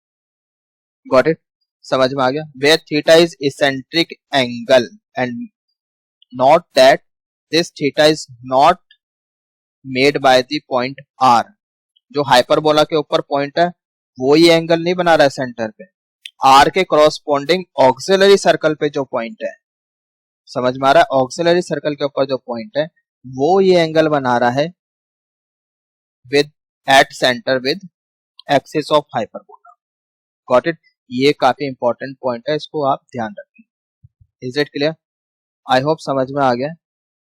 Got it, समझ में आ गया। Where theta is eccentric angle and not that this theta is not made by the point r, जो हाइपरबोला के ऊपर पॉइंट है वो ये एंगल नहीं बना रहा है सेंटर पे, आर के कॉरस्पॉन्डिंग ऑक्सिलरी सर्कल पे जो पॉइंट है, समझ में आ रहा है, ऑक्सिलरी सर्कल के ऊपर जो पॉइंट है वो ये एंगल बना रहा है with at centre with axis of hyperbola. Got it, ये काफी इंपॉर्टेंट पॉइंट है, इसको आप ध्यान रखें। Is it clear, I hope समझ में आ गया।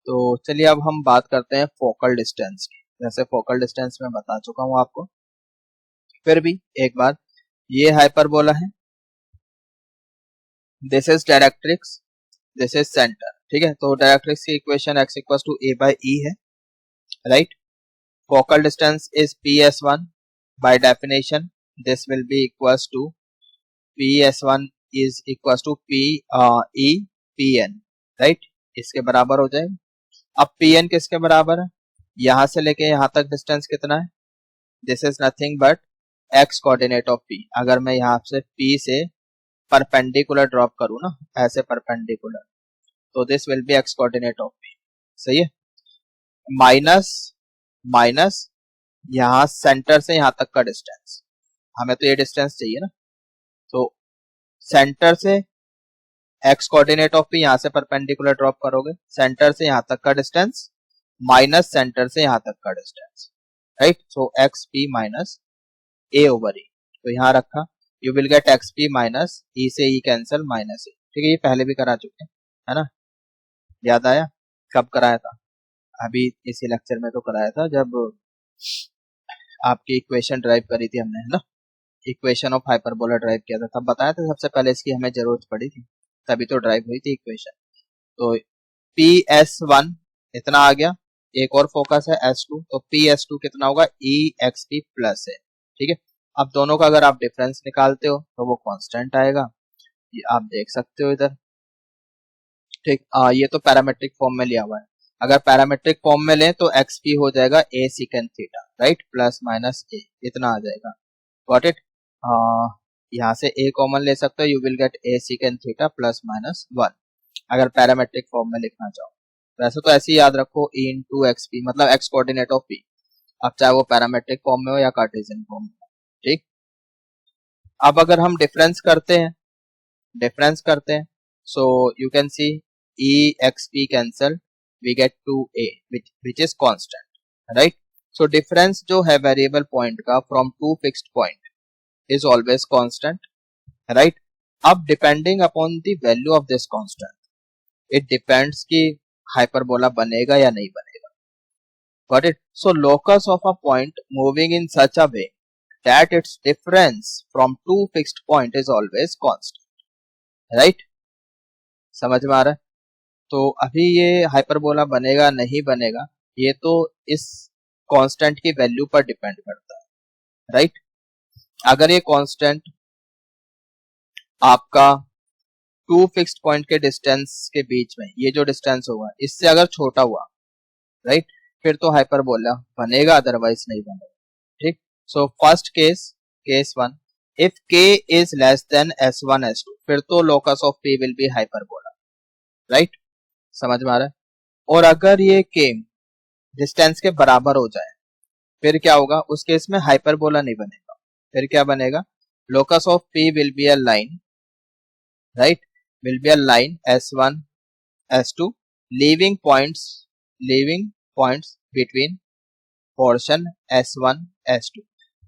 तो चलिए अब हम बात करते हैं फोकल डिस्टेंस की, जैसे फोकल डिस्टेंस में बता चुका हूं आपको, फिर भी एक बार, ये हाइपरबोला है, this is directrix, this is centre, ठीक है। तो डायरेक्ट्रिक्स की equation x equal to a by e है, right. Focal distance is ps1, by definition this will be equals to ps1 is equals to p e pn, right, इसके बराबर हो जाए। अब pn किसके बराबर है, यहां से लेके यहां तक डिस्टेंस कितना है, this is nothing but x coordinate of p। अगर मैं यहां से p से परपेंडिकुलर ड्रॉप करूं ना, ऐसे परपेंडिकुलर, तो this will B x coordinate of p, सही है। माइनस माइनस यहां सेंटर से यहां तक का डिस्टेंस, हमें तो ये डिस्टेंस चाहिए ना, तो सेंटर से x कोऑर्डिनेट ऑफ p, यहां से परपेंडिकुलर ड्रॉप करोगे, सेंटर से यहां तक का डिस्टेंस माइनस सेंटर से यहां तक का distance, right. So x p minus a over e, तो यहां रखा, you will get x p minus e से ई कैंसिल माइनस ए, ठीक है, ये पहले भी करा चुके हैं, है ना, याद आया, कब कराया था, अभी इसी लेक्चर में तो कराया था जब आपकी इक्वेशन ड्राइव करी थी हमने, है ना, इक्वेशन ऑफ हाइपरबोला ड्राइव किया था, तब बताया था सबसे पहले इसकी हमें जरूरत पड़ी थी, तभी तो ड्राइव हुई थी इक्वेशन। तो PS1 इतना आ गया, एक और फोकस है S2, तो PS2 कितना होगा, EXP प्लस है, ठीक है। अब दोनों का अगर आप डिफरेंस निकालते हो तो वो कांस्टेंट आएगा, ये आप देख सकते हो इधर, ठीक, ये तो पैरामेट्रिक फॉर्म में लिया हुआ है। अगर पैरामेट्रिक फॉर्म में लें तो एक्स पी हो जाएगा a secant theta, right, plus minus a, इतना आ जाएगा। Got it. यहाँ से ए कॉमन ले सकते हो, you will get a secant theta plus minus 1, अगर पैरामेट्रिक फॉर्म में लिखना चाहो। वैसे तो ऐसे ही याद रखो, ई इंटू एक्स पी मतलब एक्स कोऑर्डिनेट ऑफ पी, अब चाहे वो पैरामेट्रिक फॉर्म में हो या कार्टेशियन फॉर्म में। ठीक, अब अगर हम डिफरेंस करते हैं so you can see e x p cancel, we get 2a which is constant, right? So difference जो है variable point का from two fixed point is always constant, right? अब depending upon the value of this constant, it depends कि hyperbola बनेगा या नहीं बनेगा। Got it? So locus of a point moving in such a way that its difference from two fixed point is always constant, right? समझ में आ रहा है? तो अभी ये हाइपरबोला बनेगा नहीं बनेगा, ये तो इस कांस्टेंट की वैल्यू पर डिपेंड करता है, राइट? अगर ये कांस्टेंट आपका टू फिक्स्ड पॉइंट के डिस्टेंस के बीच में, ये जो डिस्टेंस होगा इससे अगर छोटा हुआ, राइट, फिर तो हाइपरबोला बनेगा, अदरवाइज नहीं बनेगा। ठीक, so first case 1, if k is less than s1 s2, फिर तो locus of p will be hyperbola, right? समझ में आ रहा है? और अगर ये k डिस्टेंस के बराबर हो जाए फिर क्या होगा? उस केस में हाइपरबोला नहीं बनेगा, फिर क्या बनेगा? Locus of p will be a line, right, will be a line s1 s2 leaving points between portion s1 s2,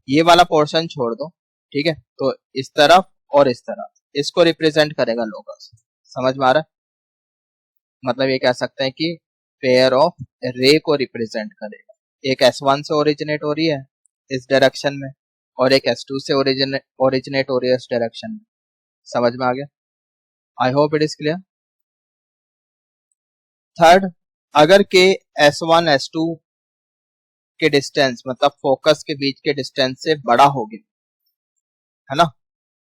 ये वाला पोर्शन छोड़ दो, ठीक है? तो इस तरफ और इस तरफ इसको रिप्रेजेंट करेगा लोकस। समझ में आ रहा है? मतलब ये कह सकते हैं कि पेयर ऑफ रे को रिप्रेजेंट करेगा, एक S1 से ओरिजिनेट हो रही है इस डायरेक्शन में और एक S2 से ओरिजिनेट हो रही है इस डायरेक्शन में। समझ में आ गया? आई hope it is clear. Third, अगर के S1 S2 के डिस्टेंस मतलब फोकस के बीच के डिस्टेंस से बड़ा हो गया, है ना,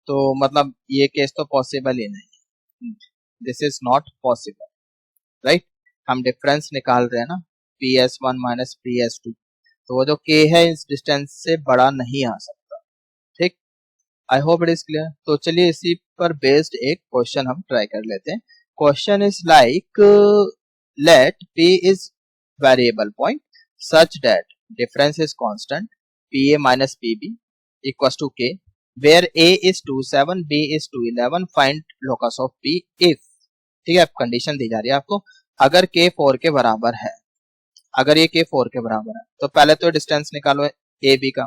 तो मतलब ये केस तो पॉसिबल ही नहीं, this is not possible, right? हम डिफरेंस निकाल रहे हैं ना, PS1 माइनस PS2, तो वो जो k है इस डिस्टेंस से बड़ा नहीं आ सकता। ठीक, आई होप इट इज क्लियर। तो चलिए इसी पर बेस्ड एक क्वेश्चन हम ट्राई कर लेते हैं। Question is like, let p is variable point such that difference is constant pa minus pb equals to k, where a is 27, b is 211, find locus of p if, ठीक है, कंडीशन दी जा रही है आपको, अगर k 4 के बराबर है, अगर ये k 4 के बराबर है तो पहले तो डिस्टेंस निकालो ए बी का,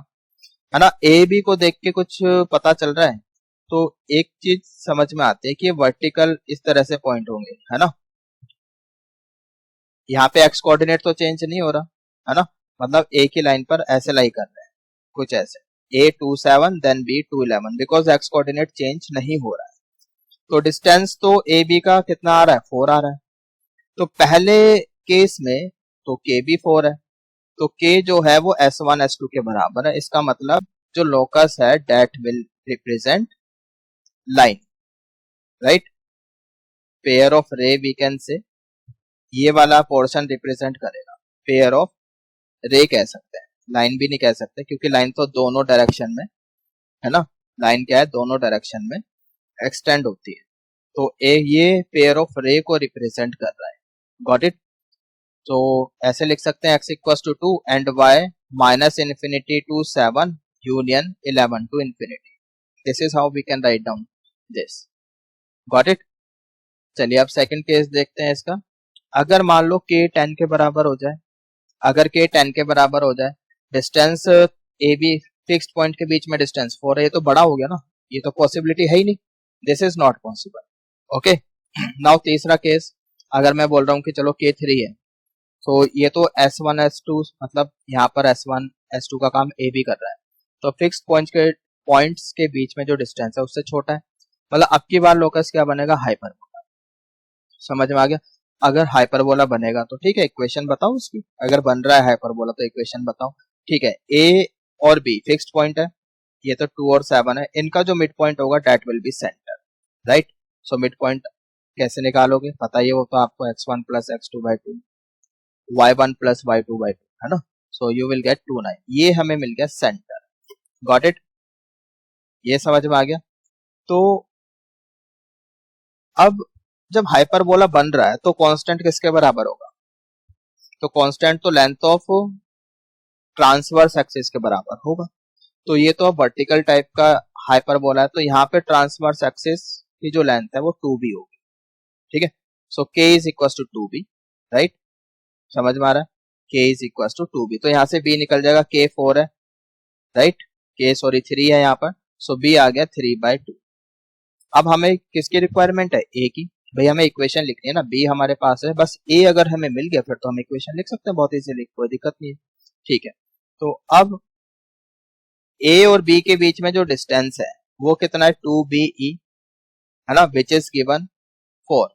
है ना? ए बी को देख के कुछ पता चल रहा है तो एक चीज समझ में आती है कि वर्टिकल इस तरह से पॉइंट होंगे, है ना? यहाँ पे एक्स कोऑर्डिनेट तो चेंज नहीं हो रहा, है ना? मतलब एक ही लाइन पर ऐसे लाई कर रहे हैं, कुछ ऐसे A27 then B211, because x coordinate change नहीं हो रहा है। तो डिस्टेंस तो ए बी का कितना आ रहा है? 4 आ रहा है। तो पहले केस में तो k भी 4 है, तो k जो है वो S1 S2 के बराबर है। इसका मतलब जो लोकस है that will represent line, right? Pair of ray we can say, ये वाला पोर्शन रिप्रेजेंट करेगा, पेयर ऑफ रे कह सकते हैं, लाइन भी नहीं कह सकते क्योंकि लाइन तो दोनों डायरेक्शन में, है ना? लाइन क्या है? दोनों डायरेक्शन में एक्सटेंड होती है, तो ये पेयर ऑफ रे को रिप्रेजेंट कर रहा है। Got it? तो ऐसे लिख सकते हैं x equals to 2 and y minus infinity to 7 union 11 to infinity. This is how we can write down this. Got it? चलिए अब सेकंड केस देखते हैं इसका। अगर मान लो k 10 के बराबर हो जाए, अगर k 10 के बराबर हो जाए, distance A be fixed point के बीच में डिस्टेंस 4 है, ये तो बड़ा हो गया ना, ये तो पॉसिबिलिटी है ही नहीं, this is not possible. Okay, now तीसरा केस, अगर मैं बोल रहा हूँ कि चलो k 3 है, तो ये तो S1 S2 मतलब यहाँ पर S1 S2 का काम A भी कर रहा है, तो फिक्स पॉइंट्स के बीच में जो डिस्टेंस है उससे छोटा है, मतलब अब की बार लोकस क्या बनेगा? हाइपरबोला। समझ में आ गया? अगर हाइपरबोला बनेगा तो ठीक है, इक्वेशन बताओ उसकी, अगर बन रहा है हाइपरबोला तो इक्वेशन बताओ। ठीक है, A और B फिक्स्ड पॉइंट है, ये तो 2 और 7 है, इनका जो मिड पॉइंट होगा that will be centre, right? So mid point कैसे निकालोगे पता ही हो तो आपको x1 plus x2/2 y1 plus y2/2 है ना। सो यू विल गेट 2 9। ये हमें मिल गया सेंटर। गॉट इट, ये समझ में आ गया। तो अब जब हाइपरबोला बन रहा है तो कांस्टेंट किसके बराबर होगा, तो कांस्टेंट तो लेंथ ऑफ ट्रांसवर्स एक्सिस के बराबर होगा। तो ये तो वर्टिकल टाइप का हाइपरबोला है, तो यहाँ पे ट्रांसवर्स एक्सिस की जो लेंथ है वो 2b होगी, ठीक है। So k is equal to 2b, right, समझ में आ रहा है, k is equal to 2b। तो यहाँ से b निकल जाएगा, k 4 है, राइट, k सॉरी 3 है यहाँ पर, सो b आ गया 3/2। अब हमें किसकी रिक्वायरमेंट है, a की। भाई हमें इक्वेशन लिखनी है ना, b हमारे पास है, बस a अगर हमें मिल गया फिर तो हम इक्वेशन लिख सकते हैं बहुत इजीली, कोई दिक्कत नहीं है, ठीक है। तो अब a और b के बीच में जो डिस्टेंस है वो कितना है, 2be है ना, which is given 4,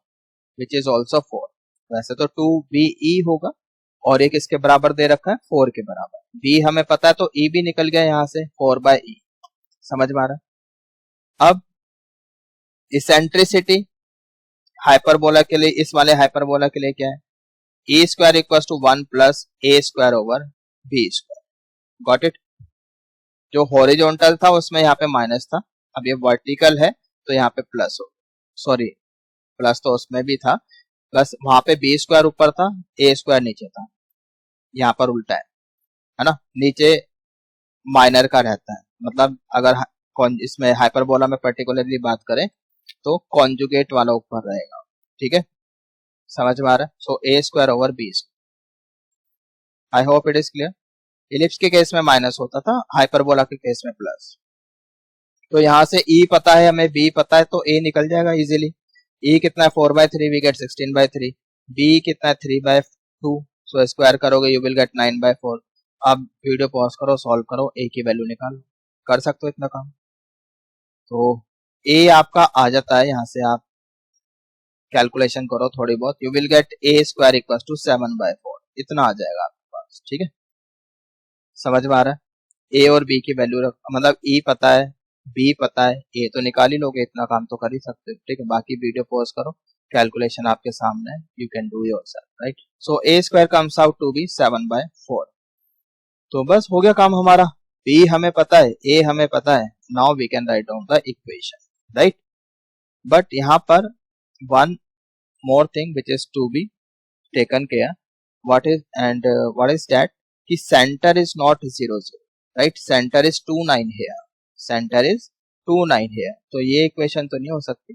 which is also 4। वैसे तो 2be होगा और एक इसके बराबर दे रखा है 4 के बराबर, b हमें पता है तो e भी निकल गया यहाँ से 4/e, समझ में आ रहा है। अब इसेंट्रिसिटी हाइपरबोला के लिए, इस वाले हाइपरबोला के लिए क्या है, e square equal to 1 plus a square over b square. Got it. जो हॉरिजॉन्टल था उसमें यहाँ पे माइनस था, अब ये वर्टिकल है तो यहाँ पे प्लस हो, सॉरी प्लस तो उसमें भी था, प्लस वहां पे बी स्क्वायर ऊपर था, ए स्क्वायर नीचे था, यहाँ पर उल्टा है ना, नीचे माइनर का रहता है। मतलब अगर इसमें हाइपरबोला में पर्टिकुलरली बात करें तो कॉन्जुगेट वाला ऊपर रहेगा, ठीक है, समझ में आ रहा है। So a square over B square, I hope it is clear. Ellipse के केस में माइनस होता था, हाइपरबोला के केस में प्लस। तो यहाँ से e पता है हमें, b पता है, तो a निकल जाएगा इजीली। e कितना है 4/3, वी गेट 16/3, b कितना है 3/2, सो स्क्वायर करोगे यू विल गेट 9/4। अब वीडियो पॉज करो, सॉल्व करो, a की वैल्यू निकालो, कर सकते हो इतना काम। तो a आपका आ जाता है, यहाँ से आप कैलकुलेशन करो थोड़ी बहुत, you will get a square equal to 7/4, इतना आ जाएगा आपके पास, ठीक है, समझ में आ रहा है। a और b की वैल्यू मतलब e पता है, b पता है, a तो निकाल ही लोगे, इतना काम तो कर ही सकते हो, ठीक है। बाकी वीडियो पॉज करो, कैलकुलेशन आपके सामने है, you can do yourself, right. So a square comes out to be 7/4। तो बस हो गया काम हमारा, b हमें पता है, a हमें पता है, now we can write down the equation, right. But यहाँ पर one more thing which is to be taken care, what is that, कि centre is not 0 0, right, centre is 2 9 here, centre is 2 9 here, तो ये इक्वेशन तो नहीं हो सकती,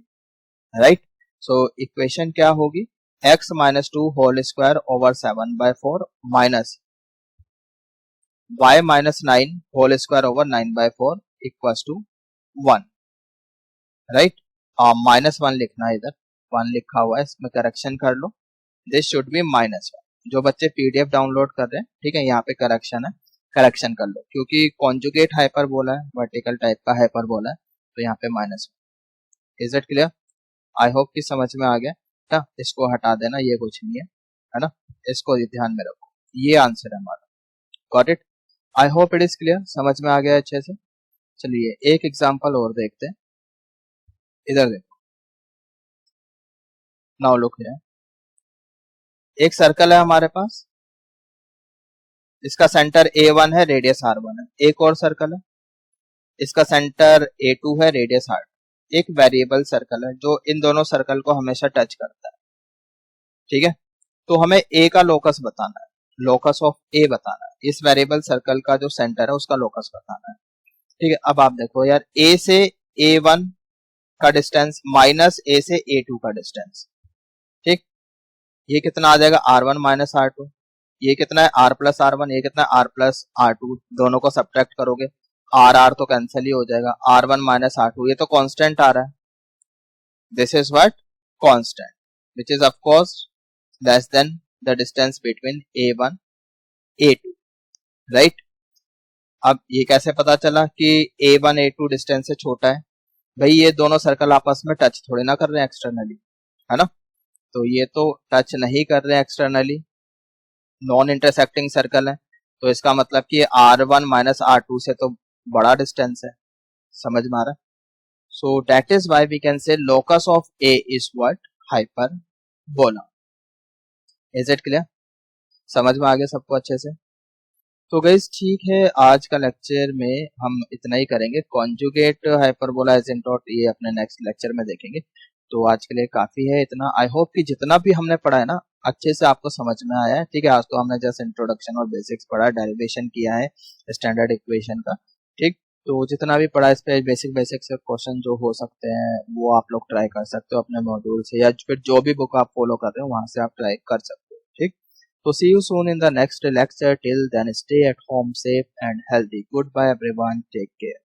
राइट। सो इक्वेशन क्या होगी, x - 2 whole square over 7/4 minus y - 9 whole square over 9/4 equals to 1, right. -1 लिखना है, इधर 1 लिखा हुआ है, इसमें करेक्शन कर लो, दिस शुड बी -1। जो बच्चे पीडीएफ डाउनलोड कर रहे हैं, ठीक है, यहाँ पे करेक्शन है, करेक्शन कर लो, क्योंकि कॉन्जुगेट हाइपरबोला है, वर्टिकल टाइप का हाइपरबोला है, तो यहाँ पे -1। Is it clear, I hope कि समझ में आ गया ना। इसको हटा देना, ये कुछ नहीं है ना, इसको ध्यान में रखो, ये आंसर है हमारा। Got it, I hope it is clear, समझ में आ गया अच्छे से। चलिए एक एग्जांपल और देखते हैं, इधर देखो, नाउ लुक हियर, एक सर्कल है हमारे पास, इसका सेंटर A1 है, रेडियस R1 है। एक और सर्कल है, इसका सेंटर A2 है, रेडियस R2। एक वेरिएबल सर्कल है जो इन दोनों सर्कल को हमेशा टच करता है, ठीक है। तो हमें A का लोकस बताना है, लोकस ऑफ A बताना है, इस वेरिएबल सर्कल का जो सेंटर है उसका लोकस बताना है, ठीक है। अब आप देखो यार, A से A1 का डिस्टेंस माइनस A से A2 का डिस्टेंस, ठीक, ये कितना आ जाएगा, R1 माइनस R2, ये कितना है R प्लस R1, ये कितना है R प्लस R2, दोनों को सब्ट्रैक्ट करोगे, R तो कैंसिल ही हो जाएगा, R1 माइनस R2, ये तो कांस्टेंट आ रहा है, this is what, constant, which is of course less than the distance between A1 A2, right. अब ये कैसे पता चला कि A1 A2 डिस्टेंस से छोटा है, भाई ये दोनों सर्कल आपस में टच थोड़ी ना कर रहे हैं एक्सटर्नली, है ना, तो ये तो टच नहीं कर रहे हैं एक्सटर्नली, नॉन इंटरसेक्टिंग सर्कल है, तो इसका मतलब कि R1 माइनस R2 से तो बड़ा डिस्टेंस है, समझ में आ रहा है। So that is why we can say locus of A is what, hyperbola. Is it clear? समझ में आ गया सबको अच्छे से? तो गाइस ठीक है, आज का लेक्चर में हम इतना ही करेंगे। कॉन्जुगेट हाइपरबोला एसिम्प्टोट ये अपने नेक्स्ट लेक्चर में देखेंगे। तो आज के लिए काफी है इतना। आई होप कि जितना भी हमने पढ़ा है ना अच्छे से आपको समझ में आया है। ठीक है, आज तो हमने जस्ट इंट्रोडक्शन और बेसिक्स पढ़ा, डेरिवेशन किया है स्टैंडर्ड इक्वेशन का। ठीक, तो जितना भी पढ़ा इस पे बेसिक बेसिक से क्वेश्चन जो हो सकते हैं वो आप लोग ट्राई कर सकते हो अपने मॉड्यूल से, या फिर जो भी बुक आप फॉलो कर रहे हो वहां से आप ट्राई कर सकते हो। ठीक, so see you soon in the next lecture. Till then, stay at home safe and healthy. Goodbye everyone. Take care.